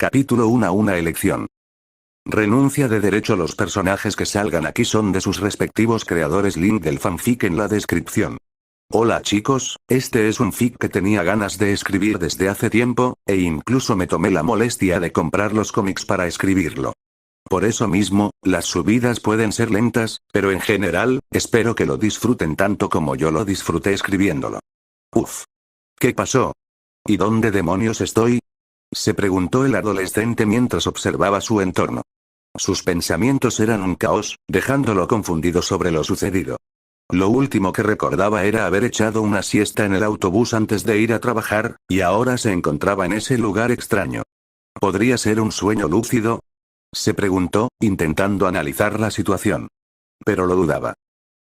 Capítulo 1. Una elección. Renuncia de derecho. Los personajes que salgan aquí son de sus respectivos creadores. Link del fanfic en la descripción. Hola chicos, este es un fic que tenía ganas de escribir desde hace tiempo, e incluso me tomé la molestia de comprar los cómics para escribirlo. Por eso mismo, las subidas pueden ser lentas, pero en general, espero que lo disfruten tanto como yo lo disfruté escribiéndolo. Uf. ¿Qué pasó? ¿Y dónde demonios estoy? Se preguntó el adolescente mientras observaba su entorno. Sus pensamientos eran un caos, dejándolo confundido sobre lo sucedido. Lo último que recordaba era haber echado una siesta en el autobús antes de ir a trabajar, y ahora se encontraba en ese lugar extraño. ¿Podría ser un sueño lúcido? Se preguntó, intentando analizar la situación. Pero lo dudaba.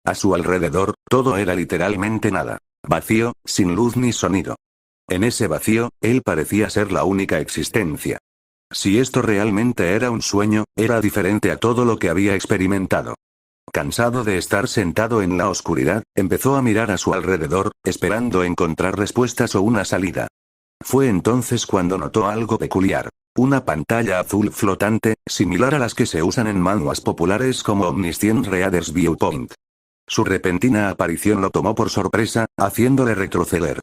A su alrededor, todo era literalmente nada. Vacío, sin luz ni sonido. En ese vacío, él parecía ser la única existencia. Si esto realmente era un sueño, era diferente a todo lo que había experimentado. Cansado de estar sentado en la oscuridad, empezó a mirar a su alrededor, esperando encontrar respuestas o una salida. Fue entonces cuando notó algo peculiar. Una pantalla azul flotante, similar a las que se usan en manhwas populares como Omniscient Reader's Viewpoint. Su repentina aparición lo tomó por sorpresa, haciéndole retroceder.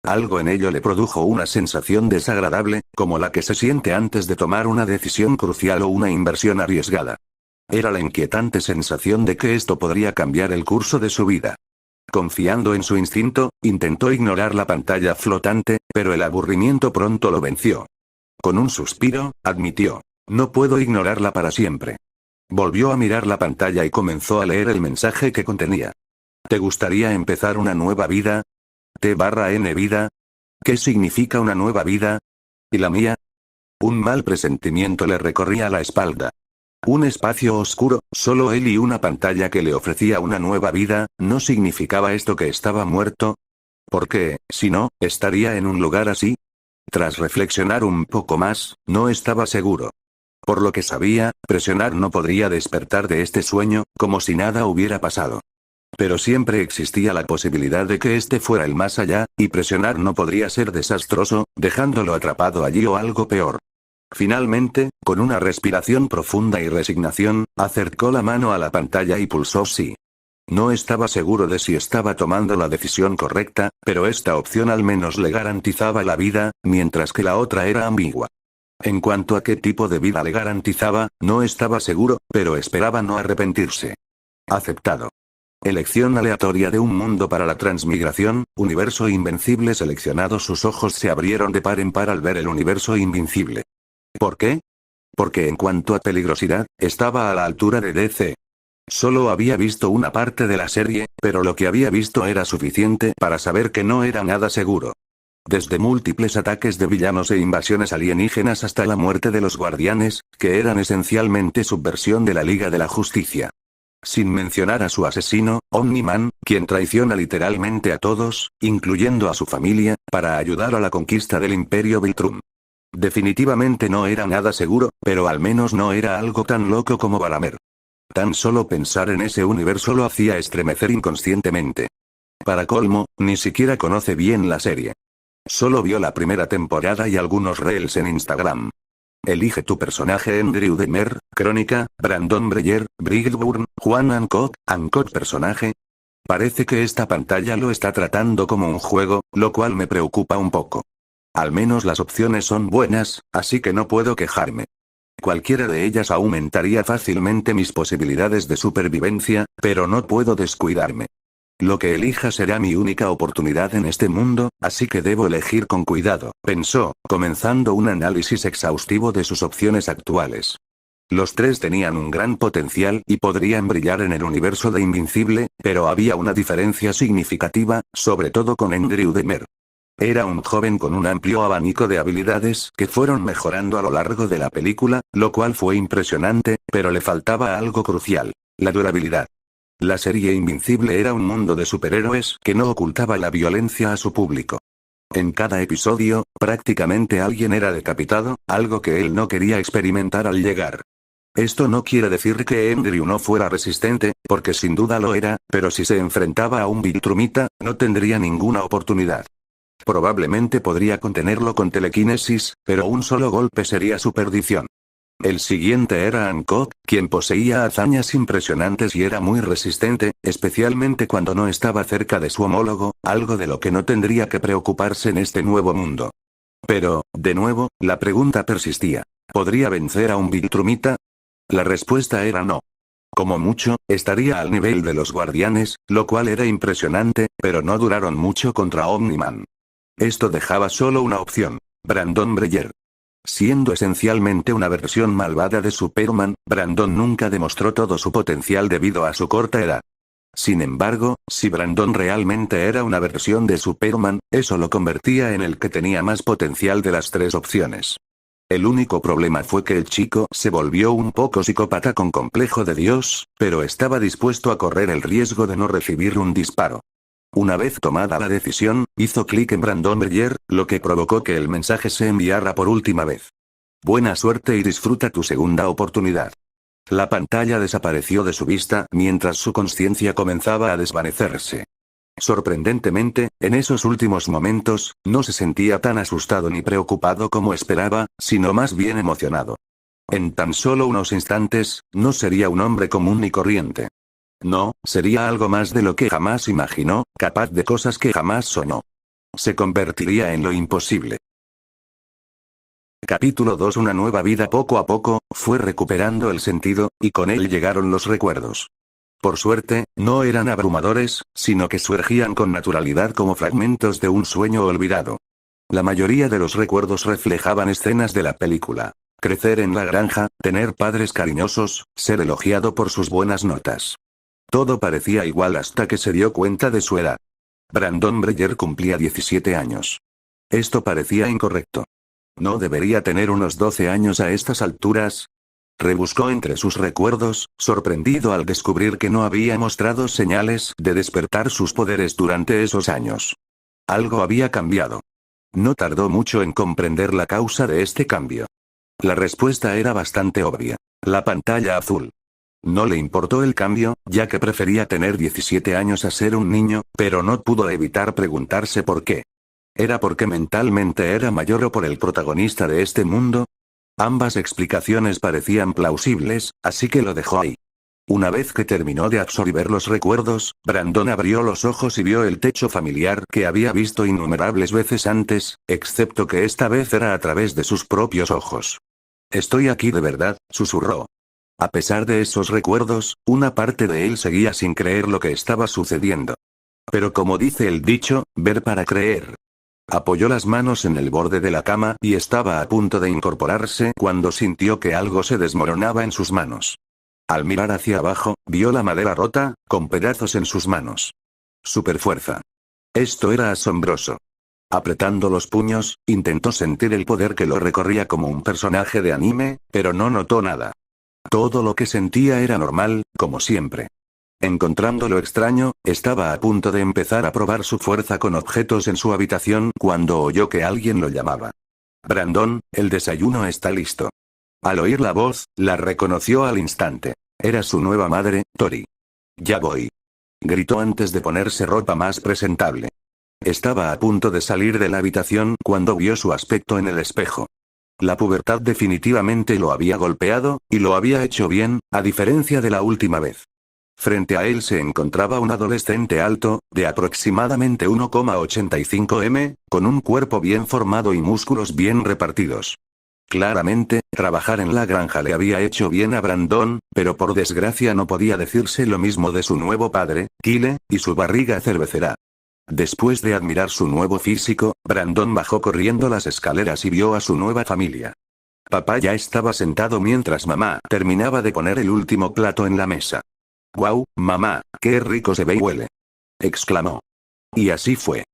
Algo en ello le produjo una sensación desagradable, como la que se siente antes de tomar una decisión crucial o una inversión arriesgada. Era la inquietante sensación de que esto podría cambiar el curso de su vida. Confiando en su instinto, intentó ignorar la pantalla flotante, pero el aburrimiento pronto lo venció. Con un suspiro, admitió: no puedo ignorarla para siempre. Volvió a mirar la pantalla y comenzó a leer el mensaje que contenía. ¿Te gustaría empezar una nueva vida? T/N vida. ¿Qué significa una nueva vida? ¿Y la mía? Un mal presentimiento le recorría la espalda. Un espacio oscuro, solo él y una pantalla que le ofrecía una nueva vida. ¿No significaba esto que estaba muerto? Porque, si no, estaría en un lugar así. Tras reflexionar un poco más, no estaba seguro. Por lo que sabía, presionar no podría despertar de este sueño, como si nada hubiera pasado. Pero siempre existía la posibilidad de que este fuera el más allá, y presionar no podría ser desastroso, dejándolo atrapado allí o algo peor. Finalmente, con una respiración profunda y resignación, acercó la mano a la pantalla y pulsó sí. No estaba seguro de si estaba tomando la decisión correcta, pero esta opción al menos le garantizaba la vida, mientras que la otra era ambigua. En cuanto a qué tipo de vida le garantizaba, no estaba seguro, pero esperaba no arrepentirse. Aceptado. Elección aleatoria de un mundo para la transmigración, universo invencible seleccionado. Sus ojos se abrieron de par en par al ver el universo invencible. ¿Por qué? Porque en cuanto a peligrosidad, estaba a la altura de DC. Solo había visto una parte de la serie, pero lo que había visto era suficiente para saber que no era nada seguro. Desde múltiples ataques de villanos e invasiones alienígenas hasta la muerte de los guardianes, que eran esencialmente subversión de la Liga de la Justicia. Sin mencionar a su asesino, Omni-Man, quien traiciona literalmente a todos, incluyendo a su familia, para ayudar a la conquista del Imperio Viltrum. Definitivamente no era nada seguro, pero al menos no era algo tan loco como Balamer. Tan solo pensar en ese universo lo hacía estremecer inconscientemente. Para colmo, ni siquiera conoce bien la serie. Solo vio la primera temporada y algunos reels en Instagram. Elige tu personaje. Andrew Demer, Crónica, Brandon Breyer, Brightburn, Juan Hancock personaje. Parece que esta pantalla lo está tratando como un juego, lo cual me preocupa un poco. Al menos las opciones son buenas, así que no puedo quejarme. Cualquiera de ellas aumentaría fácilmente mis posibilidades de supervivencia, pero no puedo descuidarme. Lo que elija será mi única oportunidad en este mundo, así que debo elegir con cuidado, pensó, comenzando un análisis exhaustivo de sus opciones actuales. Los tres tenían un gran potencial y podrían brillar en el universo de Invincible, pero había una diferencia significativa, sobre todo con Andrew Demer. Era un joven con un amplio abanico de habilidades que fueron mejorando a lo largo de la película, lo cual fue impresionante, pero le faltaba algo crucial: la durabilidad. La serie Invincible era un mundo de superhéroes que no ocultaba la violencia a su público. En cada episodio, prácticamente alguien era decapitado, algo que él no quería experimentar al llegar. Esto no quiere decir que Andrew no fuera resistente, porque sin duda lo era, pero si se enfrentaba a un Viltrumita, no tendría ninguna oportunidad. Probablemente podría contenerlo con telequinesis, pero un solo golpe sería su perdición. El siguiente era Hancock, quien poseía hazañas impresionantes y era muy resistente, especialmente cuando no estaba cerca de su homólogo, algo de lo que no tendría que preocuparse en este nuevo mundo. Pero, de nuevo, la pregunta persistía. ¿Podría vencer a un Viltrumita? La respuesta era no. Como mucho, estaría al nivel de los guardianes, lo cual era impresionante, pero no duraron mucho contra Omniman. Esto dejaba solo una opción: Brandon Breyer. Siendo esencialmente una versión malvada de Superman, Brandon nunca demostró todo su potencial debido a su corta edad. Sin embargo, si Brandon realmente era una versión de Superman, eso lo convertía en el que tenía más potencial de las tres opciones. El único problema fue que el chico se volvió un poco psicópata con complejo de Dios, pero estaba dispuesto a correr el riesgo de no recibir un disparo. Una vez tomada la decisión, hizo clic en Brandon Breyer, lo que provocó que el mensaje se enviara por última vez. Buena suerte y disfruta tu segunda oportunidad. La pantalla desapareció de su vista mientras su conciencia comenzaba a desvanecerse. Sorprendentemente, en esos últimos momentos, no se sentía tan asustado ni preocupado como esperaba, sino más bien emocionado. En tan solo unos instantes, no sería un hombre común ni corriente. No, sería algo más de lo que jamás imaginó, capaz de cosas que jamás soñó. Se convertiría en lo imposible. Capítulo 2. Una nueva vida. Poco a poco, fue recuperando el sentido, y con él llegaron los recuerdos. Por suerte, no eran abrumadores, sino que surgían con naturalidad como fragmentos de un sueño olvidado. La mayoría de los recuerdos reflejaban escenas de la película. Crecer en la granja, tener padres cariñosos, ser elogiado por sus buenas notas. Todo parecía igual hasta que se dio cuenta de su edad. Brandon Breyer cumplía 17 años. Esto parecía incorrecto. ¿No debería tener unos 12 años a estas alturas? Rebuscó entre sus recuerdos, sorprendido al descubrir que no había mostrado señales de despertar sus poderes durante esos años. Algo había cambiado. No tardó mucho en comprender la causa de este cambio. La respuesta era bastante obvia. La pantalla azul. No le importó el cambio, ya que prefería tener 17 años a ser un niño, pero no pudo evitar preguntarse por qué. ¿Era porque mentalmente era mayor o por el protagonista de este mundo? Ambas explicaciones parecían plausibles, así que lo dejó ahí. Una vez que terminó de absorber los recuerdos, Brandon abrió los ojos y vio el techo familiar que había visto innumerables veces antes, excepto que esta vez era a través de sus propios ojos. «Estoy aquí de verdad», susurró. A pesar de esos recuerdos, una parte de él seguía sin creer lo que estaba sucediendo. Pero como dice el dicho, ver para creer. Apoyó las manos en el borde de la cama y estaba a punto de incorporarse cuando sintió que algo se desmoronaba en sus manos. Al mirar hacia abajo, vio la madera rota, con pedazos en sus manos. Superfuerza. Esto era asombroso. Apretando los puños, intentó sentir el poder que lo recorría como un personaje de anime, pero no notó nada. Todo lo que sentía era normal, como siempre. Encontrándolo extraño, estaba a punto de empezar a probar su fuerza con objetos en su habitación cuando oyó que alguien lo llamaba. «Brandon, el desayuno está listo». Al oír la voz, la reconoció al instante. Era su nueva madre, Tori. «Ya voy», gritó antes de ponerse ropa más presentable. Estaba a punto de salir de la habitación cuando vio su aspecto en el espejo. La pubertad definitivamente lo había golpeado, y lo había hecho bien, a diferencia de la última vez. Frente a él se encontraba un adolescente alto, de aproximadamente 1,85 m, con un cuerpo bien formado y músculos bien repartidos. Claramente, trabajar en la granja le había hecho bien a Brandon, pero por desgracia no podía decirse lo mismo de su nuevo padre, Kyle, y su barriga cervecera. Después de admirar su nuevo físico, Brandon bajó corriendo las escaleras y vio a su nueva familia. Papá ya estaba sentado mientras mamá terminaba de poner el último plato en la mesa. «¡Guau, mamá, qué rico se ve y huele!», exclamó. Y así fue.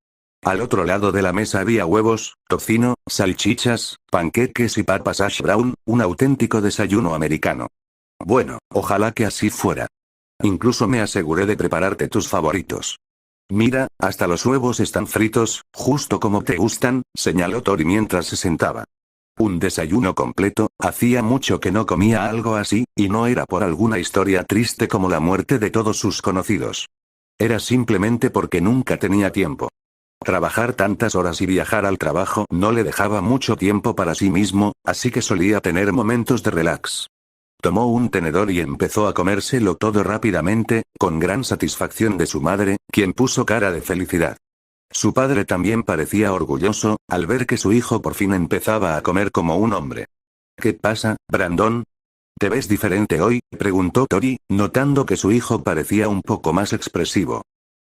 Al otro lado de la mesa había huevos, tocino, salchichas, panqueques y papas hash brown, un auténtico desayuno americano. Bueno, ojalá que así fuera. Incluso me aseguré de prepararte tus favoritos. Mira, hasta los huevos están fritos, justo como te gustan, señaló Tori mientras se sentaba. Un desayuno completo, hacía mucho que no comía algo así, y no era por alguna historia triste como la muerte de todos sus conocidos. Era simplemente porque nunca tenía tiempo. Trabajar tantas horas y viajar al trabajo no le dejaba mucho tiempo para sí mismo, así que solía tener momentos de relax. Tomó un tenedor y empezó a comérselo todo rápidamente, con gran satisfacción de su madre, quien puso cara de felicidad. Su padre también parecía orgulloso, al ver que su hijo por fin empezaba a comer como un hombre. ¿Qué pasa, Brandon? ¿Te ves diferente hoy?, preguntó Tori, notando que su hijo parecía un poco más expresivo.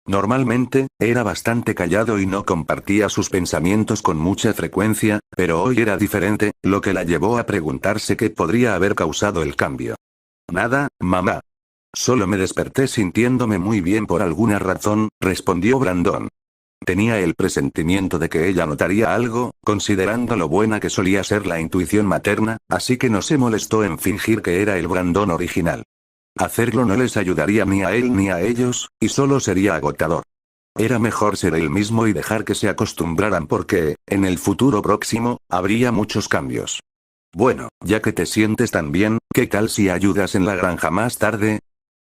Normalmente, era bastante callado y no compartía sus pensamientos con mucha frecuencia, pero hoy era diferente, lo que la llevó a preguntarse qué podría haber causado el cambio. Nada, mamá. Solo me desperté sintiéndome muy bien por alguna razón, respondió Brandon. Tenía el presentimiento de que ella notaría algo, considerando lo buena que solía ser la intuición materna, así que no se molestó en fingir que era el Brandon original. Hacerlo no les ayudaría ni a él ni a ellos, y solo sería agotador. Era mejor ser él mismo y dejar que se acostumbraran porque, en el futuro próximo, habría muchos cambios. Bueno, ya que te sientes tan bien, ¿qué tal si ayudas en la granja más tarde?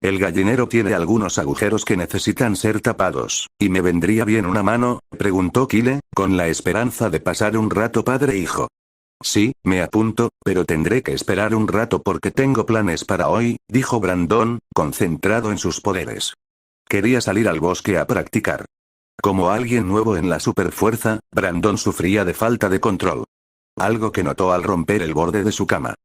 El gallinero tiene algunos agujeros que necesitan ser tapados, ¿y me vendría bien una mano?, preguntó Kyle, con la esperanza de pasar un rato padre e hijo. Sí, me apunto, pero tendré que esperar un rato porque tengo planes para hoy, dijo Brandon, concentrado en sus poderes. Quería salir al bosque a practicar. Como alguien nuevo en la superfuerza, Brandon sufría de falta de control. Algo que notó al romper el borde de su cama.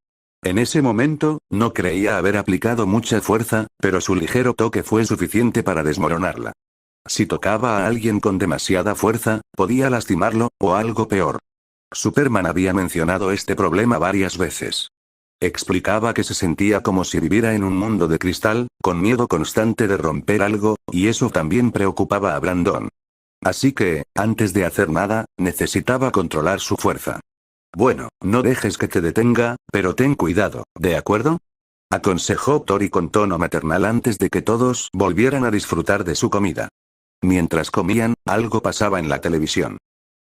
En ese momento, no creía haber aplicado mucha fuerza, pero su ligero toque fue suficiente para desmoronarla. Si tocaba a alguien con demasiada fuerza, podía lastimarlo, o algo peor. Superman había mencionado este problema varias veces. Explicaba que se sentía como si viviera en un mundo de cristal, con miedo constante de romper algo, y eso también preocupaba a Brandon. Así que, antes de hacer nada, necesitaba controlar su fuerza. Bueno, no dejes que te detenga, pero ten cuidado, ¿de acuerdo?, aconsejó Tori con tono maternal antes de que todos volvieran a disfrutar de su comida. Mientras comían, algo pasaba en la televisión.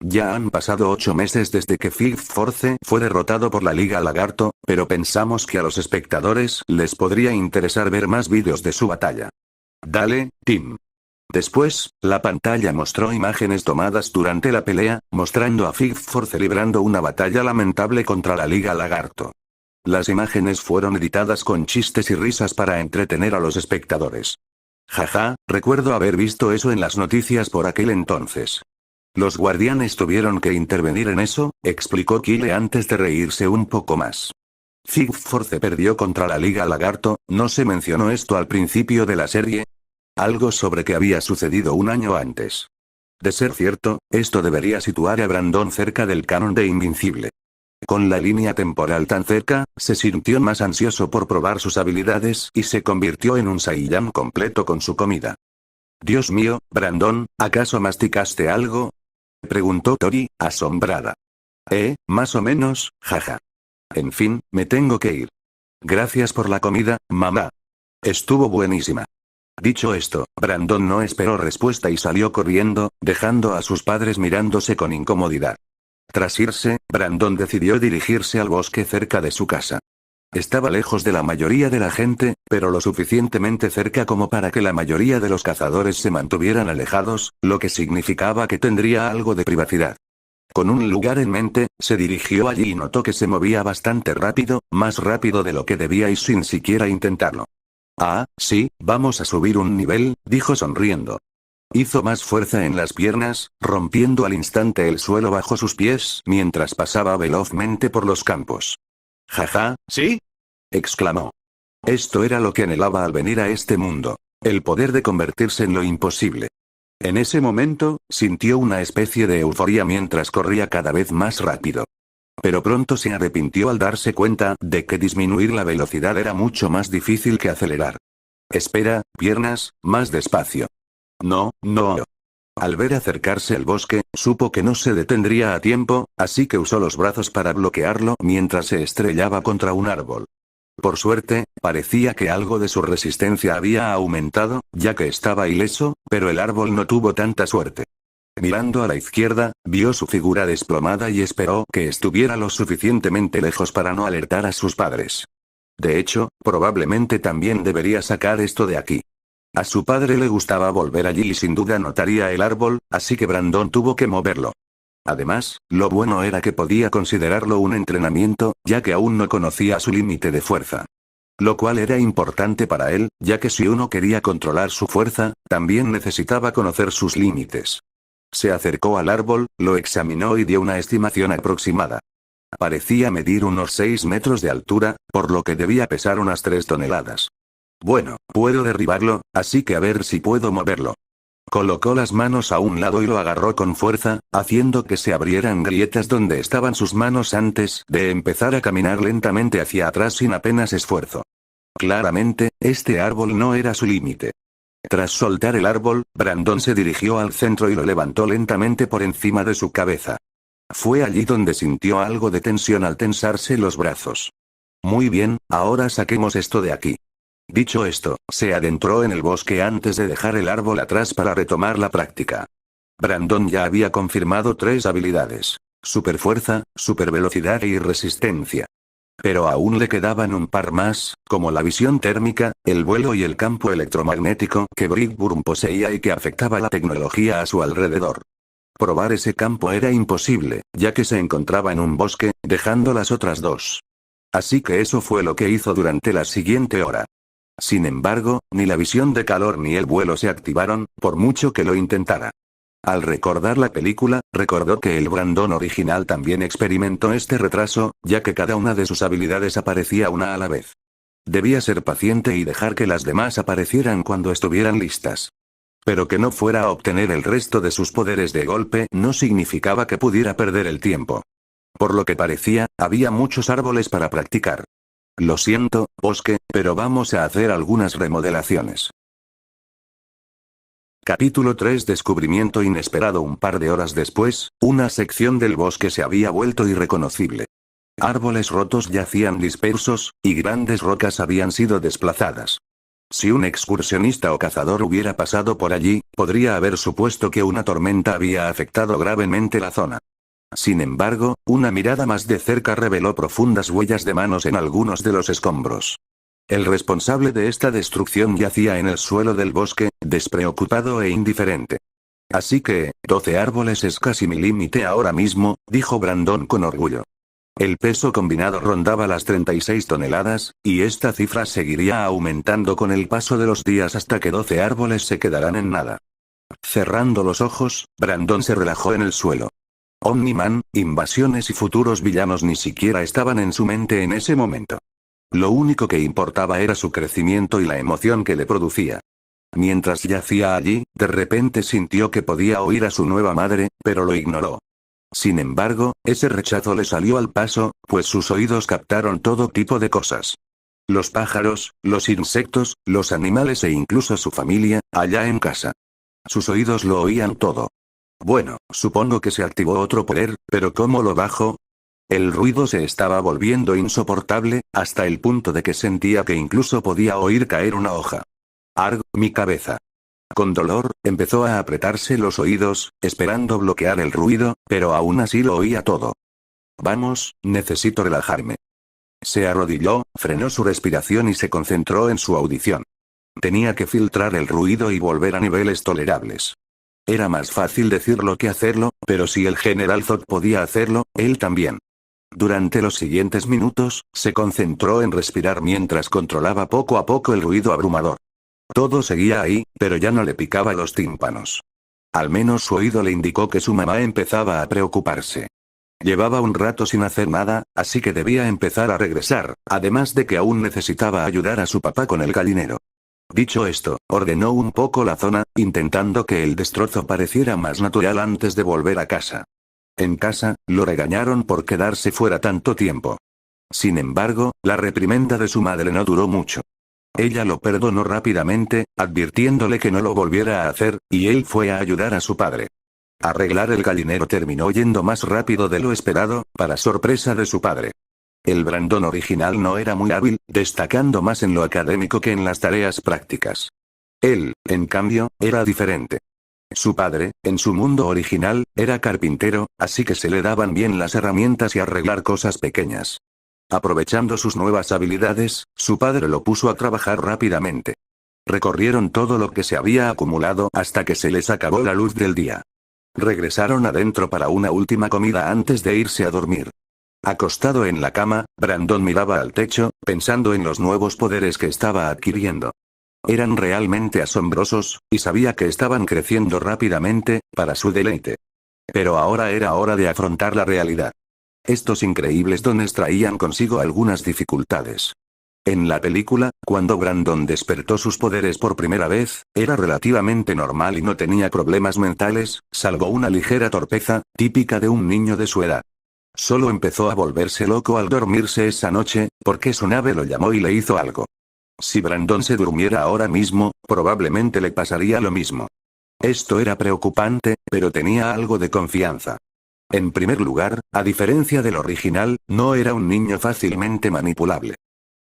Ya han pasado 8 meses desde que Fifth Force fue derrotado por la Liga Lagarto, pero pensamos que a los espectadores les podría interesar ver más vídeos de su batalla. Dale, Tim. Después, la pantalla mostró imágenes tomadas durante la pelea, mostrando a Fifth Force librando una batalla lamentable contra la Liga Lagarto. Las imágenes fueron editadas con chistes y risas para entretener a los espectadores. Jaja, recuerdo haber visto eso en las noticias por aquel entonces. Los guardianes tuvieron que intervenir en eso, explicó Kyle antes de reírse un poco más. Fifth Force perdió contra la Liga Lagarto, ¿no se mencionó esto al principio de la serie? Algo sobre que había sucedido un año antes. De ser cierto, esto debería situar a Brandon cerca del canon de Invincible. Con la línea temporal tan cerca, se sintió más ansioso por probar sus habilidades y se convirtió en un Saiyan completo con su comida. Dios mío, Brandon, ¿acaso masticaste algo?, preguntó Tori, asombrada. Más o menos, jaja. En fin, me tengo que ir. Gracias por la comida, mamá. Estuvo buenísima. Dicho esto, Brandon no esperó respuesta y salió corriendo, dejando a sus padres mirándose con incomodidad. Tras irse, Brandon decidió dirigirse al bosque cerca de su casa. Estaba lejos de la mayoría de la gente, pero lo suficientemente cerca como para que la mayoría de los cazadores se mantuvieran alejados, lo que significaba que tendría algo de privacidad. Con un lugar en mente, se dirigió allí y notó que se movía bastante rápido, más rápido de lo que debía y sin siquiera intentarlo. Ah, sí, vamos a subir un nivel, dijo sonriendo. Hizo más fuerza en las piernas, rompiendo al instante el suelo bajo sus pies mientras pasaba velozmente por los campos. Jaja, ¿sí?, exclamó. Esto era lo que anhelaba al venir a este mundo. El poder de convertirse en lo imposible. En ese momento, sintió una especie de euforia mientras corría cada vez más rápido. Pero pronto se arrepintió al darse cuenta de que disminuir la velocidad era mucho más difícil que acelerar. Espera, piernas, más despacio. No, no. Al ver acercarse el bosque, supo que no se detendría a tiempo, así que usó los brazos para bloquearlo mientras se estrellaba contra un árbol. Por suerte, parecía que algo de su resistencia había aumentado, ya que estaba ileso, pero el árbol no tuvo tanta suerte. Mirando a la izquierda, vio su figura desplomada y esperó que estuviera lo suficientemente lejos para no alertar a sus padres. De hecho, probablemente también debería sacar esto de aquí. A su padre le gustaba volver allí y sin duda notaría el árbol, así que Brandon tuvo que moverlo. Además, lo bueno era que podía considerarlo un entrenamiento, ya que aún no conocía su límite de fuerza. Lo cual era importante para él, ya que si uno quería controlar su fuerza, también necesitaba conocer sus límites. Se acercó al árbol, lo examinó y dio una estimación aproximada. Parecía medir unos 6 metros de altura, por lo que debía pesar unas 3 toneladas. Bueno, puedo derribarlo, así que a ver si puedo moverlo. Colocó las manos a un lado y lo agarró con fuerza, haciendo que se abrieran grietas donde estaban sus manos antes de empezar a caminar lentamente hacia atrás sin apenas esfuerzo. Claramente, este árbol no era su límite. Tras soltar el árbol, Brandon se dirigió al centro y lo levantó lentamente por encima de su cabeza. Fue allí donde sintió algo de tensión al tensarse los brazos. Muy bien, ahora saquemos esto de aquí. Dicho esto, se adentró en el bosque antes de dejar el árbol atrás para retomar la práctica. Brandon ya había confirmado 3 habilidades: superfuerza, supervelocidad e irresistencia. Pero aún le quedaban un par más, como la visión térmica, el vuelo y el campo electromagnético que Brickburn poseía y que afectaba la tecnología a su alrededor. Probar ese campo era imposible, ya que se encontraba en un bosque, dejando las otras 2. Así que eso fue lo que hizo durante la siguiente hora. Sin embargo, ni la visión de calor ni el vuelo se activaron, por mucho que lo intentara. Al recordar la película, recordó que el Brandon original también experimentó este retraso, ya que cada una de sus habilidades aparecía una a la vez. Debía ser paciente y dejar que las demás aparecieran cuando estuvieran listas. Pero que no fuera a obtener el resto de sus poderes de golpe no significaba que pudiera perder el tiempo. Por lo que parecía, había muchos árboles para practicar. Lo siento, bosque, pero vamos a hacer algunas remodelaciones. Capítulo 3: Descubrimiento inesperado. Un par de horas después, una sección del bosque se había vuelto irreconocible. Árboles rotos yacían dispersos, y grandes rocas habían sido desplazadas. Si un excursionista o cazador hubiera pasado por allí, podría haber supuesto que una tormenta había afectado gravemente la zona. Sin embargo, una mirada más de cerca reveló profundas huellas de manos en algunos de los escombros. El responsable de esta destrucción yacía en el suelo del bosque, despreocupado e indiferente. Así que, 12 árboles es casi mi límite ahora mismo, dijo Brandon con orgullo. El peso combinado rondaba las 36 toneladas, y esta cifra seguiría aumentando con el paso de los días hasta que 12 árboles se quedarán en nada. Cerrando los ojos, Brandon se relajó en el suelo. Omni-Man, invasiones y futuros villanos ni siquiera estaban en su mente en ese momento. Lo único que importaba era su crecimiento y la emoción que le producía. Mientras yacía allí, de repente sintió que podía oír a su nueva madre, pero lo ignoró. Sin embargo, ese rechazo le salió al paso, pues sus oídos captaron todo tipo de cosas. Los pájaros, los insectos, los animales e incluso su familia, allá en casa. Sus oídos lo oían todo. Bueno, supongo que se activó otro poder, pero ¿cómo lo bajo? El ruido se estaba volviendo insoportable, hasta el punto de que sentía que incluso podía oír caer una hoja. Arg, mi cabeza. Con dolor, empezó a apretarse los oídos, esperando bloquear el ruido, pero aún así lo oía todo. Vamos, necesito relajarme. Se arrodilló, frenó su respiración y se concentró en su audición. Tenía que filtrar el ruido y volver a niveles tolerables. Era más fácil decirlo que hacerlo, pero si el General Zod podía hacerlo, él también. Durante los siguientes minutos, se concentró en respirar mientras controlaba poco a poco el ruido abrumador. Todo seguía ahí, pero ya no le picaba los tímpanos. Al menos su oído le indicó que su mamá empezaba a preocuparse. Llevaba un rato sin hacer nada, así que debía empezar a regresar, además de que aún necesitaba ayudar a su papá con el gallinero. Dicho esto, ordenó un poco la zona, intentando que el destrozo pareciera más natural antes de volver a casa. En casa, lo regañaron por quedarse fuera tanto tiempo. Sin embargo, la reprimenda de su madre no duró mucho. Ella lo perdonó rápidamente, advirtiéndole que no lo volviera a hacer, y él fue a ayudar a su padre. Arreglar el gallinero terminó yendo más rápido de lo esperado, para sorpresa de su padre. El Brandon original no era muy hábil, destacando más en lo académico que en las tareas prácticas. Él, en cambio, era diferente. Su padre, en su mundo original, era carpintero, así que se le daban bien las herramientas y arreglar cosas pequeñas. Aprovechando sus nuevas habilidades, su padre lo puso a trabajar rápidamente. Recorrieron todo lo que se había acumulado hasta que se les acabó la luz del día. Regresaron adentro para una última comida antes de irse a dormir. Acostado en la cama, Brandon miraba al techo, pensando en los nuevos poderes que estaba adquiriendo. Eran realmente asombrosos, y sabía que estaban creciendo rápidamente, para su deleite. Pero ahora era hora de afrontar la realidad. Estos increíbles dones traían consigo algunas dificultades. En la película, cuando Brandon despertó sus poderes por primera vez, era relativamente normal y no tenía problemas mentales, salvo una ligera torpeza, típica de un niño de su edad. Solo empezó a volverse loco al dormirse esa noche, porque su nave lo llamó y le hizo algo. Si Brandon se durmiera ahora mismo, probablemente le pasaría lo mismo. Esto era preocupante, pero tenía algo de confianza. En primer lugar, a diferencia del original, no era un niño fácilmente manipulable.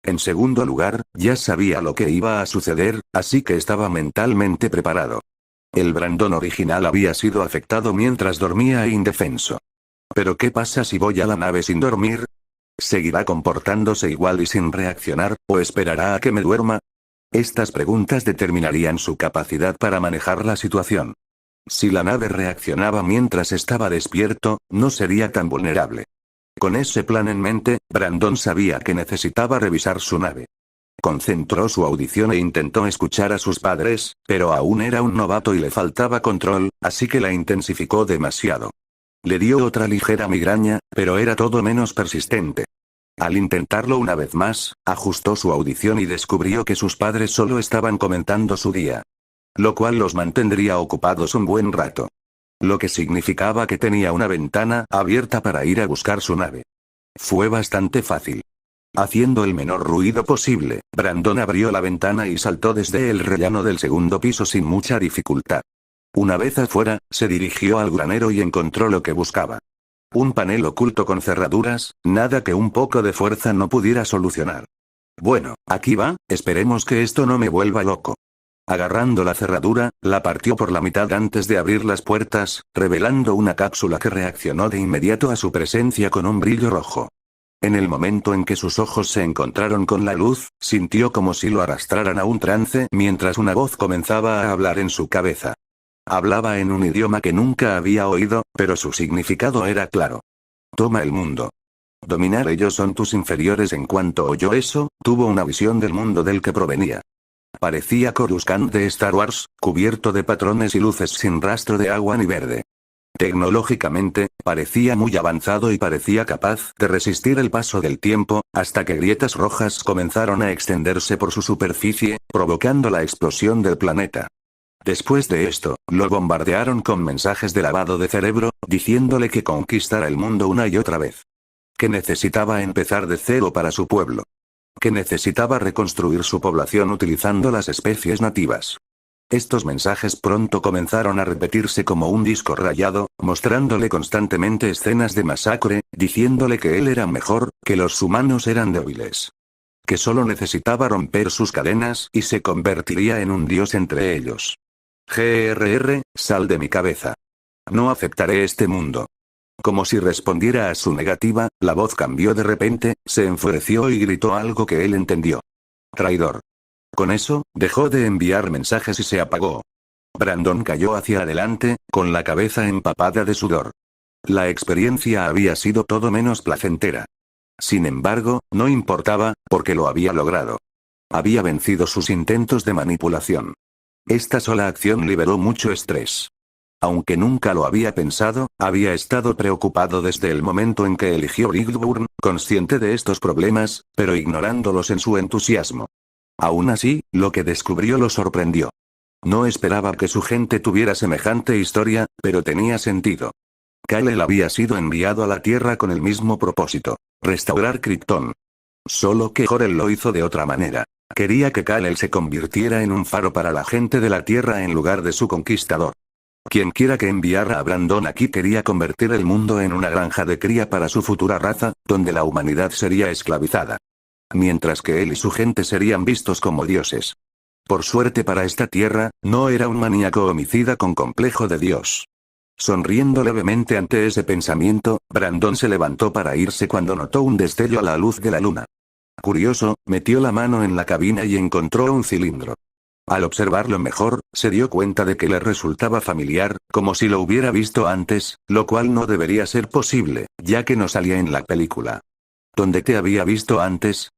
En segundo lugar, ya sabía lo que iba a suceder, así que estaba mentalmente preparado. El Brandon original había sido afectado mientras dormía e indefenso. ¿Pero qué pasa si voy a la nave sin dormir? ¿Seguirá comportándose igual y sin reaccionar, o esperará a que me duerma? Estas preguntas determinarían su capacidad para manejar la situación. Si la nave reaccionaba mientras estaba despierto, no sería tan vulnerable. Con ese plan en mente, Brandon sabía que necesitaba revisar su nave. Concentró su audición e intentó escuchar a sus padres, pero aún era un novato y le faltaba control, así que la intensificó demasiado. Le dio otra ligera migraña, pero era todo menos persistente. Al intentarlo una vez más, ajustó su audición y descubrió que sus padres solo estaban comentando su día. Lo cual los mantendría ocupados un buen rato. Lo que significaba que tenía una ventana abierta para ir a buscar su nave. Fue bastante fácil. Haciendo el menor ruido posible, Brandon abrió la ventana y saltó desde el rellano del segundo piso sin mucha dificultad. Una vez afuera, se dirigió al granero y encontró lo que buscaba. Un panel oculto con cerraduras, nada que un poco de fuerza no pudiera solucionar. Bueno, aquí va, esperemos que esto no me vuelva loco. Agarrando la cerradura, la partió por la mitad antes de abrir las puertas, revelando una cápsula que reaccionó de inmediato a su presencia con un brillo rojo. En el momento en que sus ojos se encontraron con la luz, sintió como si lo arrastraran a un trance mientras una voz comenzaba a hablar en su cabeza. Hablaba en un idioma que nunca había oído, pero su significado era claro. Toma el mundo. Dominar ellos son tus inferiores. En cuanto oyó eso, tuvo una visión del mundo del que provenía. Parecía Coruscant de Star Wars, cubierto de patrones y luces sin rastro de agua ni verde. Tecnológicamente, parecía muy avanzado y parecía capaz de resistir el paso del tiempo, hasta que grietas rojas comenzaron a extenderse por su superficie, provocando la explosión del planeta. Después de esto, lo bombardearon con mensajes de lavado de cerebro, diciéndole que conquistara el mundo una y otra vez. Que necesitaba empezar de cero para su pueblo. Que necesitaba reconstruir su población utilizando las especies nativas. Estos mensajes pronto comenzaron a repetirse como un disco rayado, mostrándole constantemente escenas de masacre, diciéndole que él era mejor, que los humanos eran débiles. Que solo necesitaba romper sus cadenas y se convertiría en un dios entre ellos. Sal de mi cabeza. No aceptaré este mundo. Como si respondiera a su negativa, la voz cambió de repente, se enfureció y gritó algo que él entendió. Traidor. Con eso, dejó de enviar mensajes y se apagó. Brandon cayó hacia adelante, con la cabeza empapada de sudor. La experiencia había sido todo menos placentera. Sin embargo, no importaba, porque lo había logrado. Había vencido sus intentos de manipulación. Esta sola acción liberó mucho estrés. Aunque nunca lo había pensado, había estado preocupado desde el momento en que eligió Rickburn, consciente de estos problemas, pero ignorándolos en su entusiasmo. Aún así, lo que descubrió lo sorprendió. No esperaba que su gente tuviera semejante historia, pero tenía sentido. Kal-El había sido enviado a la Tierra con el mismo propósito: restaurar Krypton. Solo que Jor-El lo hizo de otra manera. Quería que Kal-El se convirtiera en un faro para la gente de la Tierra en lugar de su conquistador. Quienquiera que enviara a Brandon aquí quería convertir el mundo en una granja de cría para su futura raza, donde la humanidad sería esclavizada. Mientras que él y su gente serían vistos como dioses. Por suerte para esta tierra, no era un maníaco homicida con complejo de Dios. Sonriendo levemente ante ese pensamiento, Brandon se levantó para irse cuando notó un destello a la luz de la luna. Curioso, metió la mano en la cabina y encontró un cilindro. Al observarlo mejor, se dio cuenta de que le resultaba familiar, como si lo hubiera visto antes, lo cual no debería ser posible, ya que no salía en la película. ¿Dónde te había visto antes?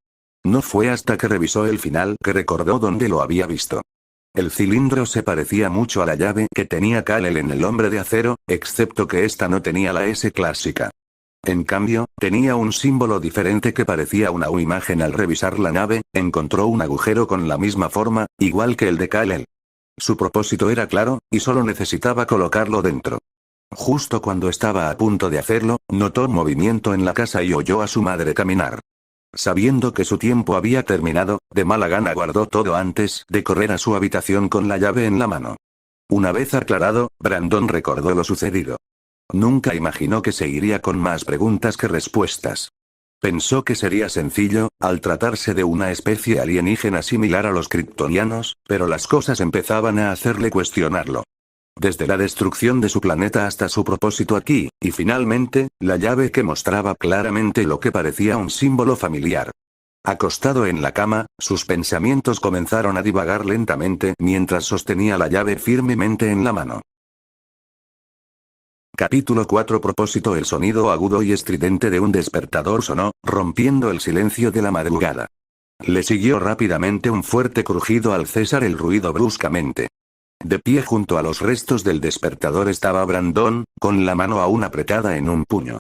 No fue hasta que revisó el final que recordó dónde lo había visto. El cilindro se parecía mucho a la llave que tenía Kal-El en el Hombre de Acero, excepto que esta no tenía la S clásica. En cambio, tenía un símbolo diferente que parecía una imagen. Al revisar la nave, encontró un agujero con la misma forma, igual que el de Kal-El. Su propósito era claro, y solo necesitaba colocarlo dentro. Justo cuando estaba a punto de hacerlo, notó movimiento en la casa y oyó a su madre caminar. Sabiendo que su tiempo había terminado, de mala gana guardó todo antes de correr a su habitación con la llave en la mano. Una vez aclarado, Brandon recordó lo sucedido. Nunca imaginó que seguiría con más preguntas que respuestas. Pensó que sería sencillo, al tratarse de una especie alienígena similar a los kryptonianos, pero las cosas empezaban a hacerle cuestionarlo. Desde la destrucción de su planeta hasta su propósito aquí, y finalmente, la llave que mostraba claramente lo que parecía un símbolo familiar. Acostado en la cama, sus pensamientos comenzaron a divagar lentamente mientras sostenía la llave firmemente en la mano. Capítulo 4. Propósito. El sonido agudo y estridente de un despertador sonó, rompiendo el silencio de la madrugada. Le siguió rápidamente un fuerte crujido al cesar el ruido bruscamente. De pie junto a los restos del despertador estaba Brandon, con la mano aún apretada en un puño.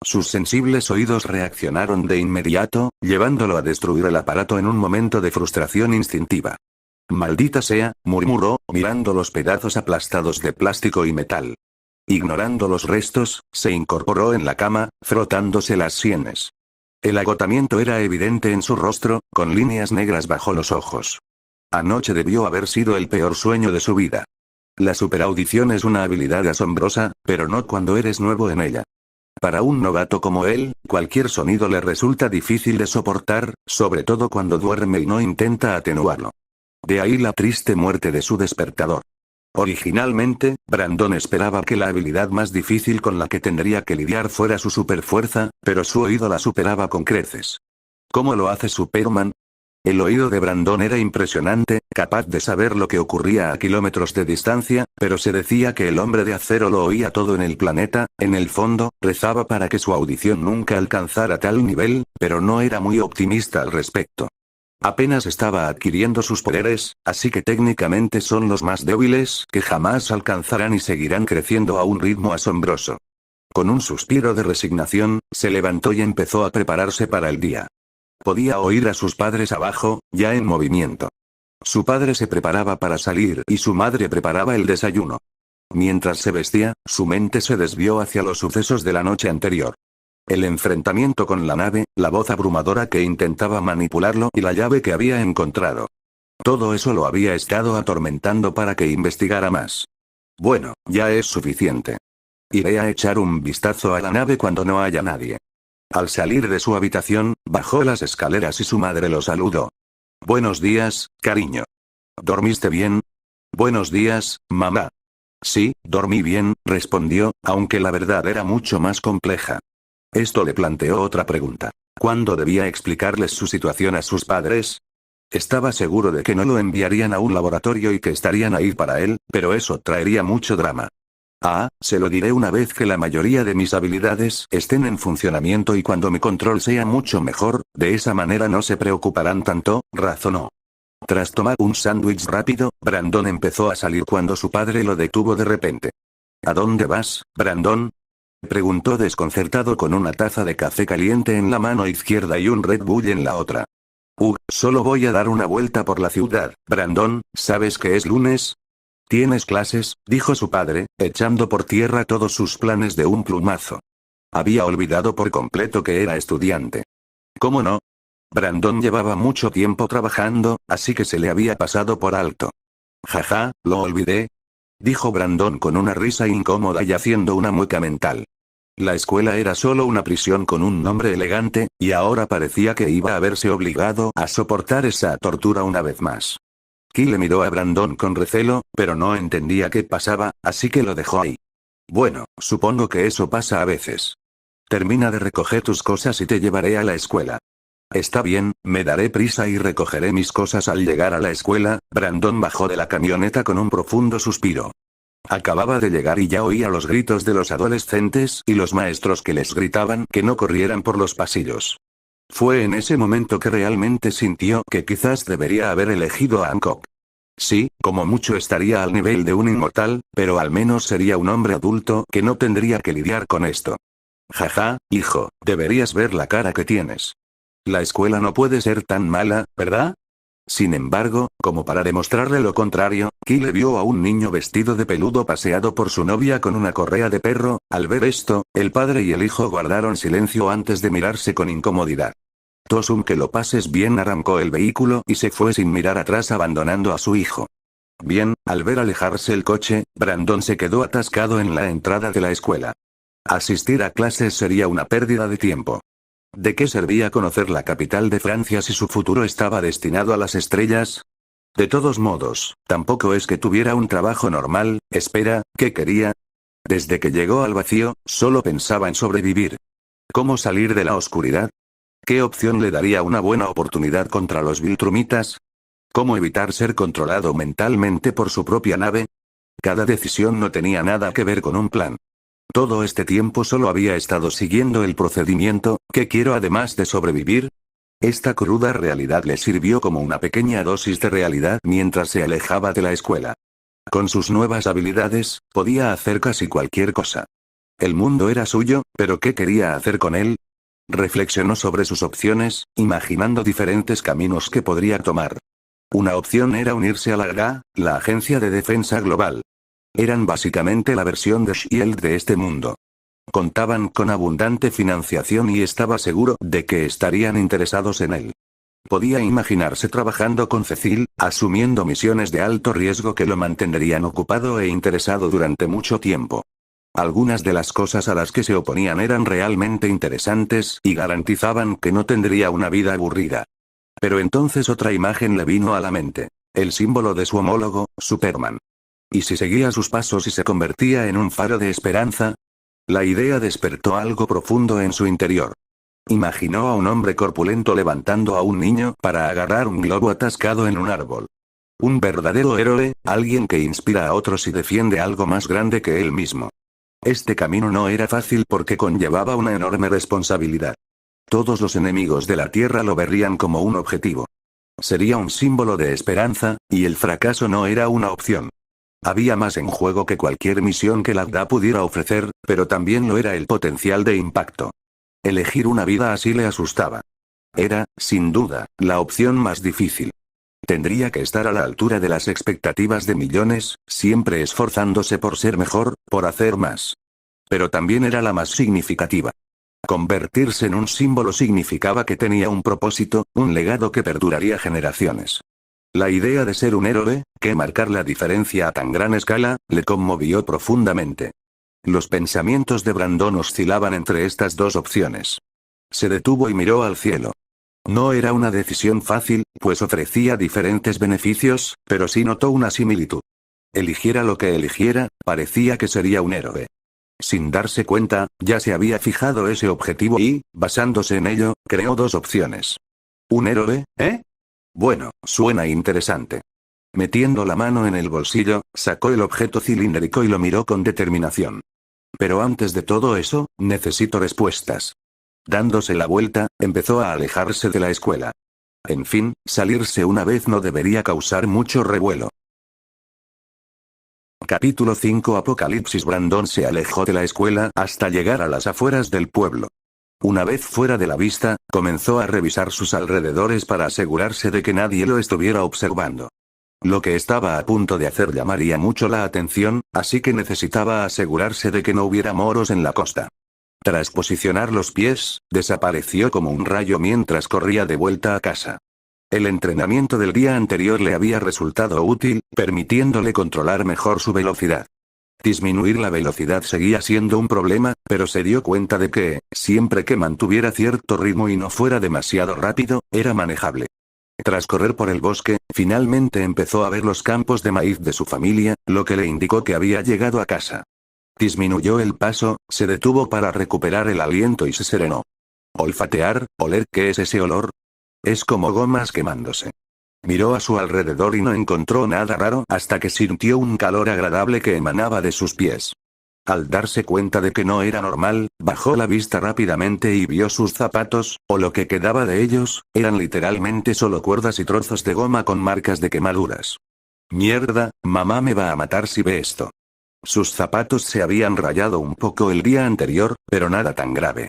Sus sensibles oídos reaccionaron de inmediato, llevándolo a destruir el aparato en un momento de frustración instintiva. «Maldita sea», murmuró, mirando los pedazos aplastados de plástico y metal. Ignorando los restos, se incorporó en la cama, frotándose las sienes. El agotamiento era evidente en su rostro, con líneas negras bajo los ojos. Anoche debió haber sido el peor sueño de su vida. La superaudición es una habilidad asombrosa, pero no cuando eres nuevo en ella. Para un novato como él, cualquier sonido le resulta difícil de soportar, sobre todo cuando duerme y no intenta atenuarlo. De ahí la triste muerte de su despertador. Originalmente, Brandon esperaba que la habilidad más difícil con la que tendría que lidiar fuera su superfuerza, pero su oído la superaba con creces. ¿Cómo lo hace Superman? El oído de Brandon era impresionante, capaz de saber lo que ocurría a kilómetros de distancia, pero se decía que el Hombre de Acero lo oía todo en el planeta. En el fondo, rezaba para que su audición nunca alcanzara tal nivel, pero no era muy optimista al respecto. Apenas estaba adquiriendo sus poderes, así que técnicamente son los más débiles que jamás alcanzarán y seguirán creciendo a un ritmo asombroso. Con un suspiro de resignación, se levantó y empezó a prepararse para el día. Podía oír a sus padres abajo, ya en movimiento. Su padre se preparaba para salir y su madre preparaba el desayuno. Mientras se vestía, su mente se desvió hacia los sucesos de la noche anterior. El enfrentamiento con la nave, la voz abrumadora que intentaba manipularlo y la llave que había encontrado. Todo eso lo había estado atormentando para que investigara más. Bueno, ya es suficiente. Iré a echar un vistazo a la nave cuando no haya nadie. Al salir de su habitación, bajó las escaleras y su madre lo saludó. Buenos días, cariño. ¿Dormiste bien? Buenos días, mamá. Sí, dormí bien, respondió, aunque la verdad era mucho más compleja. Esto le planteó otra pregunta. ¿Cuándo debía explicarles su situación a sus padres? Estaba seguro de que no lo enviarían a un laboratorio y que estarían ahí para él, pero eso traería mucho drama. Se lo diré una vez que la mayoría de mis habilidades estén en funcionamiento y cuando mi control sea mucho mejor, de esa manera no se preocuparán tanto, razonó. Tras tomar un sándwich rápido, Brandon empezó a salir cuando su padre lo detuvo de repente. ¿A dónde vas, Brandon?, preguntó desconcertado con una taza de café caliente en la mano izquierda y un Red Bull en la otra. Solo voy a dar una vuelta por la ciudad, Brandon, ¿sabes que es lunes? ¿Tienes clases?, dijo su padre, echando por tierra todos sus planes de un plumazo. Había olvidado por completo que era estudiante. ¿Cómo no? Brandon llevaba mucho tiempo trabajando, así que se le había pasado por alto. Jaja, lo olvidé, dijo Brandon con una risa incómoda y haciendo una mueca mental. La escuela era solo una prisión con un nombre elegante, y ahora parecía que iba a verse obligado a soportar esa tortura una vez más. Ki le miró a Brandon con recelo, pero no entendía qué pasaba, así que lo dejó ahí. Bueno, supongo que eso pasa a veces. Termina de recoger tus cosas y te llevaré a la escuela. Está bien, me daré prisa y recogeré mis cosas al llegar a la escuela. Brandon bajó de la camioneta con un profundo suspiro. Acababa de llegar y ya oía los gritos de los adolescentes y los maestros que les gritaban que no corrieran por los pasillos. Fue en ese momento que realmente sintió que quizás debería haber elegido a Hancock. Sí, como mucho estaría al nivel de un inmortal, pero al menos sería un hombre adulto que no tendría que lidiar con esto. Jaja, hijo, deberías ver la cara que tienes. La escuela no puede ser tan mala, ¿verdad? Sin embargo, como para demostrarle lo contrario, Kyle vio a un niño vestido de peludo paseado por su novia con una correa de perro. Al ver esto, el padre y el hijo guardaron silencio antes de mirarse con incomodidad. Tosum, que lo pases bien, arrancó el vehículo y se fue sin mirar atrás abandonando a su hijo. Bien, al ver alejarse el coche, Brandon se quedó atascado en la entrada de la escuela. Asistir a clases sería una pérdida de tiempo. ¿De qué servía conocer la capital de Francia si su futuro estaba destinado a las estrellas? De todos modos, tampoco es que tuviera un trabajo normal. Espera, ¿qué quería? Desde que llegó al vacío, solo pensaba en sobrevivir. ¿Cómo salir de la oscuridad? ¿Qué opción le daría una buena oportunidad contra los Viltrumitas? ¿Cómo evitar ser controlado mentalmente por su propia nave? Cada decisión no tenía nada que ver con un plan. Todo este tiempo solo había estado siguiendo el procedimiento. ¿Qué quiero además de sobrevivir? Esta cruda realidad le sirvió como una pequeña dosis de realidad mientras se alejaba de la escuela. Con sus nuevas habilidades, podía hacer casi cualquier cosa. El mundo era suyo, pero ¿qué quería hacer con él? Reflexionó sobre sus opciones, imaginando diferentes caminos que podría tomar. Una opción era unirse a la AGA, la Agencia de Defensa Global. Eran básicamente la versión de SHIELD de este mundo. Contaban con abundante financiación y estaba seguro de que estarían interesados en él. Podía imaginarse trabajando con Cecil, asumiendo misiones de alto riesgo que lo mantendrían ocupado e interesado durante mucho tiempo. Algunas de las cosas a las que se oponían eran realmente interesantes y garantizaban que no tendría una vida aburrida. Pero entonces otra imagen le vino a la mente. El símbolo de su homólogo, Superman. ¿Y si seguía sus pasos y se convertía en un faro de esperanza? La idea despertó algo profundo en su interior. Imaginó a un hombre corpulento levantando a un niño para agarrar un globo atascado en un árbol. Un verdadero héroe, alguien que inspira a otros y defiende algo más grande que él mismo. Este camino no era fácil porque conllevaba una enorme responsabilidad. Todos los enemigos de la Tierra lo verían como un objetivo. Sería un símbolo de esperanza, y el fracaso no era una opción. Había más en juego que cualquier misión que la AGA pudiera ofrecer, pero también lo era el potencial de impacto. Elegir una vida así le asustaba. Era, sin duda, la opción más difícil. Tendría que estar a la altura de las expectativas de millones, siempre esforzándose por ser mejor, por hacer más. Pero también era la más significativa. Convertirse en un símbolo significaba que tenía un propósito, un legado que perduraría generaciones. La idea de ser un héroe, que marcar la diferencia a tan gran escala, le conmovió profundamente. Los pensamientos de Brandon oscilaban entre estas dos opciones. Se detuvo y miró al cielo. No era una decisión fácil, pues ofrecía diferentes beneficios, pero sí notó una similitud. Eligiera lo que eligiera, parecía que sería un héroe. Sin darse cuenta, ya se había fijado ese objetivo y, basándose en ello, creó dos opciones. ¿Un héroe, eh? Bueno, suena interesante. Metiendo la mano en el bolsillo, sacó el objeto cilíndrico y lo miró con determinación. Pero antes de todo eso, necesito respuestas. Dándose la vuelta, empezó a alejarse de la escuela. En fin, salirse una vez no debería causar mucho revuelo. Capítulo 5 Apocalipsis. Brandon se alejó de la escuela hasta llegar a las afueras del pueblo. Una vez fuera de la vista, comenzó a revisar sus alrededores para asegurarse de que nadie lo estuviera observando. Lo que estaba a punto de hacer llamaría mucho la atención, así que necesitaba asegurarse de que no hubiera moros en la costa. Tras posicionar los pies, desapareció como un rayo mientras corría de vuelta a casa. El entrenamiento del día anterior le había resultado útil, permitiéndole controlar mejor su velocidad. Disminuir la velocidad seguía siendo un problema, pero se dio cuenta de que, siempre que mantuviera cierto ritmo y no fuera demasiado rápido, era manejable. Tras correr por el bosque, finalmente empezó a ver los campos de maíz de su familia, lo que le indicó que había llegado a casa. Disminuyó el paso, se detuvo para recuperar el aliento y se serenó. Olfatear, oler. ¿Qué es ese olor? Es como gomas quemándose. Miró a su alrededor y no encontró nada raro hasta que sintió un calor agradable que emanaba de sus pies. Al darse cuenta de que no era normal, bajó la vista rápidamente y vio sus zapatos, o lo que quedaba de ellos, eran literalmente solo cuerdas y trozos de goma con marcas de quemaduras. Mierda, mamá me va a matar si ve esto. Sus zapatos se habían rayado un poco el día anterior, pero nada tan grave.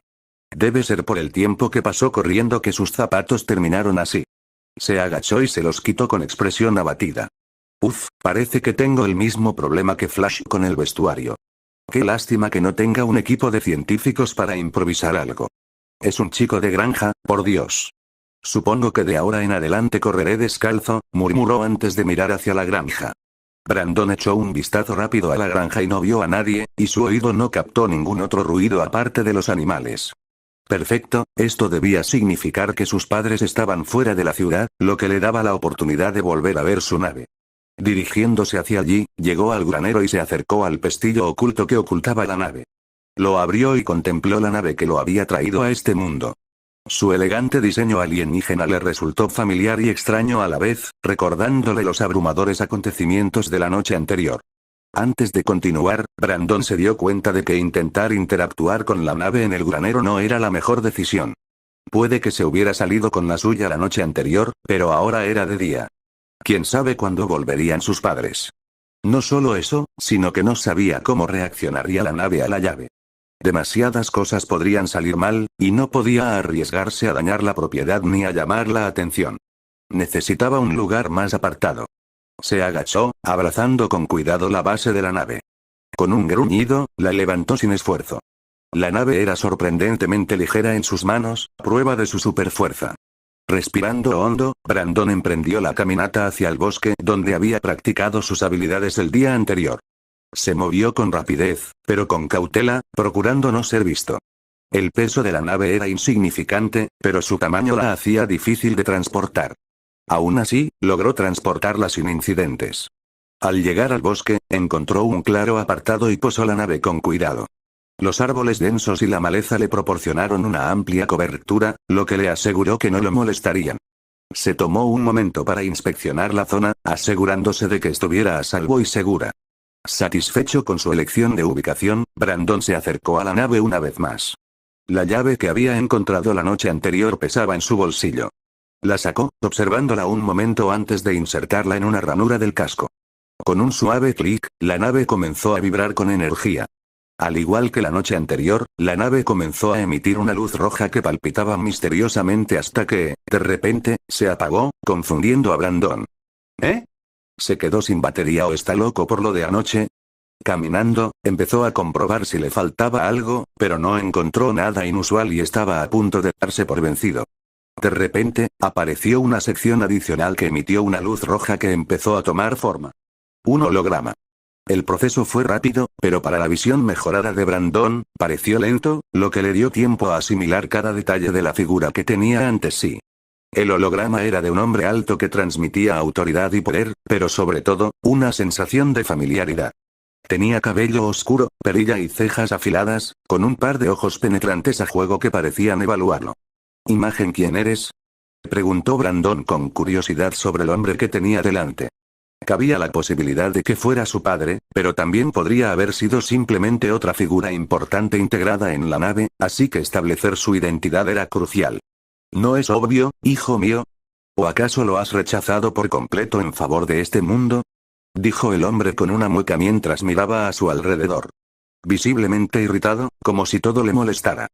Debe ser por el tiempo que pasó corriendo que sus zapatos terminaron así. Se agachó y se los quitó con expresión abatida. Uf, parece que tengo el mismo problema que Flash con el vestuario. Qué lástima que no tenga un equipo de científicos para improvisar algo. Es un chico de granja, por Dios. Supongo que de ahora en adelante correré descalzo, murmuró antes de mirar hacia la granja. Brandon echó un vistazo rápido a la granja y no vio a nadie, y su oído no captó ningún otro ruido aparte de los animales. Perfecto, esto debía significar que sus padres estaban fuera de la ciudad, lo que le daba la oportunidad de volver a ver su nave. Dirigiéndose hacia allí, llegó al granero y se acercó al pestillo oculto que ocultaba la nave. Lo abrió y contempló la nave que lo había traído a este mundo. Su elegante diseño alienígena le resultó familiar y extraño a la vez, recordándole los abrumadores acontecimientos de la noche anterior. Antes de continuar, Brandon se dio cuenta de que intentar interactuar con la nave en el granero no era la mejor decisión. Puede que se hubiera salido con la suya la noche anterior, pero ahora era de día. ¿Quién sabe cuándo volverían sus padres? No solo eso, sino que no sabía cómo reaccionaría la nave a la llave. Demasiadas cosas podrían salir mal, y no podía arriesgarse a dañar la propiedad ni a llamar la atención. Necesitaba un lugar más apartado. Se agachó, abrazando con cuidado la base de la nave. Con un gruñido, la levantó sin esfuerzo. La nave era sorprendentemente ligera en sus manos, prueba de su superfuerza. Respirando hondo, Brandon emprendió la caminata hacia el bosque donde había practicado sus habilidades el día anterior. Se movió con rapidez, pero con cautela, procurando no ser visto. El peso de la nave era insignificante, pero su tamaño la hacía difícil de transportar. Aún así, logró transportarla sin incidentes. Al llegar al bosque, encontró un claro apartado y posó la nave con cuidado. Los árboles densos y la maleza le proporcionaron una amplia cobertura, lo que le aseguró que no lo molestarían. Se tomó un momento para inspeccionar la zona, asegurándose de que estuviera a salvo y segura. Satisfecho con su elección de ubicación, Brandon se acercó a la nave una vez más. La llave que había encontrado la noche anterior pesaba en su bolsillo. La sacó, observándola un momento antes de insertarla en una ranura del casco. Con un suave clic, la nave comenzó a vibrar con energía. Al igual que la noche anterior, la nave comenzó a emitir una luz roja que palpitaba misteriosamente hasta que, de repente, se apagó, confundiendo a Brandon. ¿Eh? ¿Se quedó sin batería o está loco por lo de anoche? Caminando, empezó a comprobar si le faltaba algo, pero no encontró nada inusual y estaba a punto de darse por vencido. De repente, apareció una sección adicional que emitió una luz roja que empezó a tomar forma. Un holograma. El proceso fue rápido, pero para la visión mejorada de Brandon, pareció lento, lo que le dio tiempo a asimilar cada detalle de la figura que tenía ante sí. El holograma era de un hombre alto que transmitía autoridad y poder, pero sobre todo, una sensación de familiaridad. Tenía cabello oscuro, perilla y cejas afiladas, con un par de ojos penetrantes a juego que parecían evaluarlo. ¿Imagen quién eres? Preguntó Brandon con curiosidad sobre el hombre que tenía delante. Cabía la posibilidad de que fuera su padre, pero también podría haber sido simplemente otra figura importante integrada en la nave, así que establecer su identidad era crucial. ¿No es obvio, hijo mío? ¿O acaso lo has rechazado por completo en favor de este mundo? Dijo el hombre con una mueca mientras miraba a su alrededor. Visiblemente irritado, como si todo le molestara.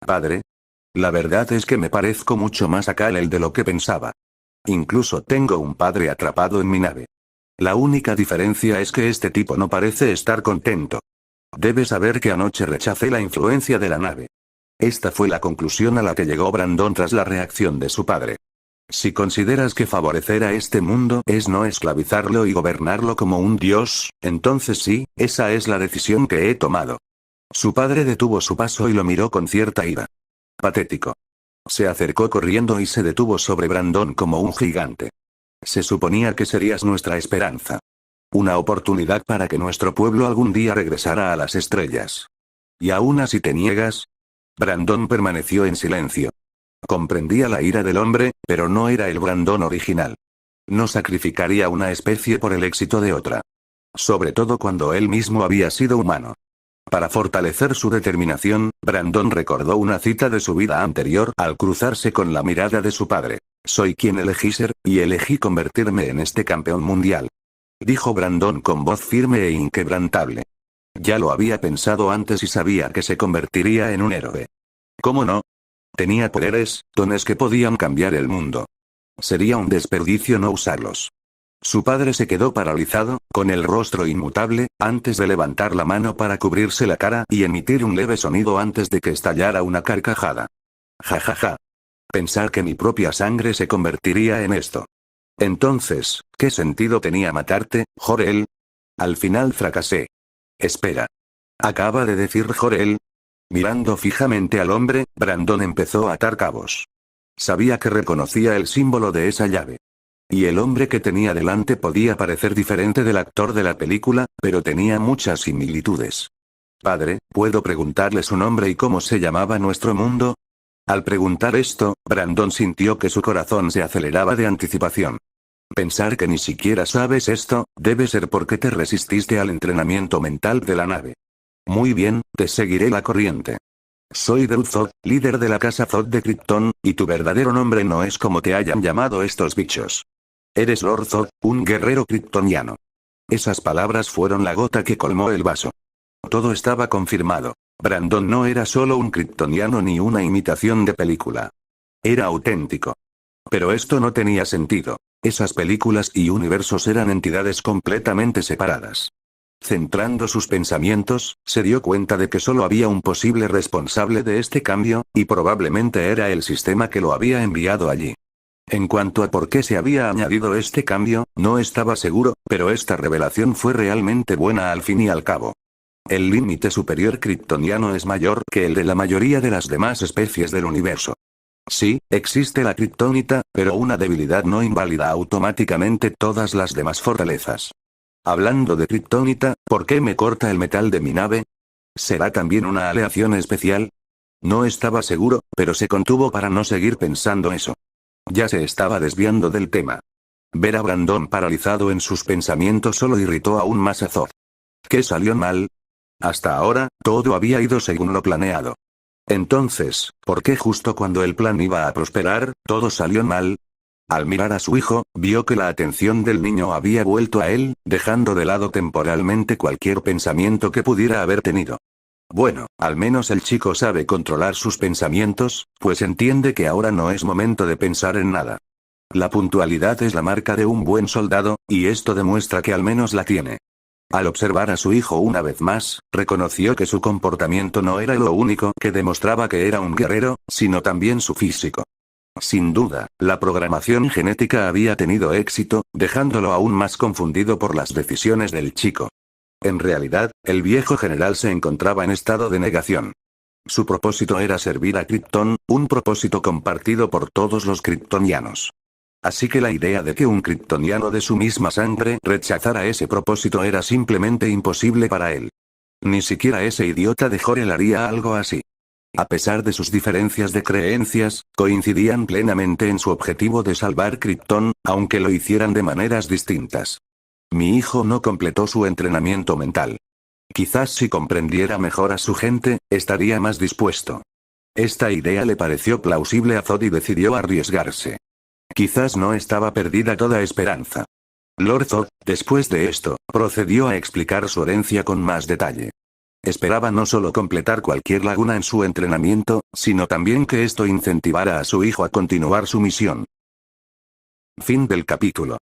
Padre. La verdad es que me parezco mucho más a Kal-El de lo que pensaba. Incluso tengo un padre atrapado en mi nave. La única diferencia es que este tipo no parece estar contento. Debes saber que anoche rechacé la influencia de la nave. Esta fue la conclusión a la que llegó Brandon tras la reacción de su padre. Si consideras que favorecer a este mundo es no esclavizarlo y gobernarlo como un dios, entonces sí, esa es la decisión que he tomado. Su padre detuvo su paso y lo miró con cierta ira. Patético. Se acercó corriendo y se detuvo sobre Brandon como un gigante. Se suponía que serías nuestra esperanza. Una oportunidad para que nuestro pueblo algún día regresara a las estrellas. ¿Y aún así te niegas? Brandon permaneció en silencio. Comprendía la ira del hombre, pero no era el Brandon original. No sacrificaría una especie por el éxito de otra. Sobre todo cuando él mismo había sido humano. Para fortalecer su determinación, Brandon recordó una cita de su vida anterior al cruzarse con la mirada de su padre. Soy quien elegí ser, y elegí convertirme en este campeón mundial. Dijo Brandon con voz firme e inquebrantable. Ya lo había pensado antes y sabía que se convertiría en un héroe. ¿Cómo no? Tenía poderes, dones que podían cambiar el mundo. Sería un desperdicio no usarlos. Su padre se quedó paralizado, con el rostro inmutable, antes de levantar la mano para cubrirse la cara y emitir un leve sonido antes de que estallara una carcajada. Ja ja ja. Pensar que mi propia sangre se convertiría en esto. Entonces, ¿qué sentido tenía matarte, Jor-El? Al final fracasé. Espera. ¿Acaba de decir Jor-El? Mirando fijamente al hombre, Brandon empezó a atar cabos. Sabía que reconocía el símbolo de esa llave. Y el hombre que tenía delante podía parecer diferente del actor de la película, pero tenía muchas similitudes. Padre, ¿puedo preguntarle su nombre y cómo se llamaba nuestro mundo? Al preguntar esto, Brandon sintió que su corazón se aceleraba de anticipación. Pensar que ni siquiera sabes esto, debe ser porque te resististe al entrenamiento mental de la nave. Muy bien, te seguiré la corriente. Soy Druz Zod, líder de la casa Zod de Krypton, y tu verdadero nombre no es como te hayan llamado estos bichos. Eres Lord Zod, un guerrero kryptoniano. Esas palabras fueron la gota que colmó el vaso. Todo estaba confirmado. Brandon no era solo un kryptoniano ni una imitación de película. Era auténtico. Pero esto no tenía sentido. Esas películas y universos eran entidades completamente separadas. Centrando sus pensamientos, se dio cuenta de que solo había un posible responsable de este cambio, y probablemente era el sistema que lo había enviado allí. En cuanto a por qué se había añadido este cambio, no estaba seguro, pero esta revelación fue realmente buena al fin y al cabo. El límite superior kryptoniano es mayor que el de la mayoría de las demás especies del universo. Sí, existe la kriptonita, pero una debilidad no invalida automáticamente todas las demás fortalezas. Hablando de kriptonita, ¿por qué me corta el metal de mi nave? ¿Será también una aleación especial? No estaba seguro, pero se contuvo para no seguir pensando eso. Ya se estaba desviando del tema. Ver a Brandon paralizado en sus pensamientos solo irritó aún más a Zod. ¿Qué salió mal? Hasta ahora, todo había ido según lo planeado. Entonces, ¿por qué justo cuando el plan iba a prosperar, todo salió mal? Al mirar a su hijo, vio que la atención del niño había vuelto a él, dejando de lado temporalmente cualquier pensamiento que pudiera haber tenido. Bueno, al menos el chico sabe controlar sus pensamientos, pues entiende que ahora no es momento de pensar en nada. La puntualidad es la marca de un buen soldado, y esto demuestra que al menos la tiene. Al observar a su hijo una vez más, reconoció que su comportamiento no era lo único que demostraba que era un guerrero, sino también su físico. Sin duda, la programación genética había tenido éxito, dejándolo aún más confundido por las decisiones del chico. En realidad, el viejo general se encontraba en estado de negación. Su propósito era servir a Krypton, un propósito compartido por todos los kryptonianos. Así que la idea de que un kryptoniano de su misma sangre rechazara ese propósito era simplemente imposible para él. Ni siquiera ese idiota de Jor-El haría algo así. A pesar de sus diferencias de creencias, coincidían plenamente en su objetivo de salvar Krypton, aunque lo hicieran de maneras distintas. Mi hijo no completó su entrenamiento mental. Quizás si comprendiera mejor a su gente, estaría más dispuesto. Esta idea le pareció plausible a Zod y decidió arriesgarse. Quizás no estaba perdida toda esperanza. Lord Zod, después de esto, procedió a explicar su herencia con más detalle. Esperaba no solo completar cualquier laguna en su entrenamiento, sino también que esto incentivara a su hijo a continuar su misión. Fin del capítulo.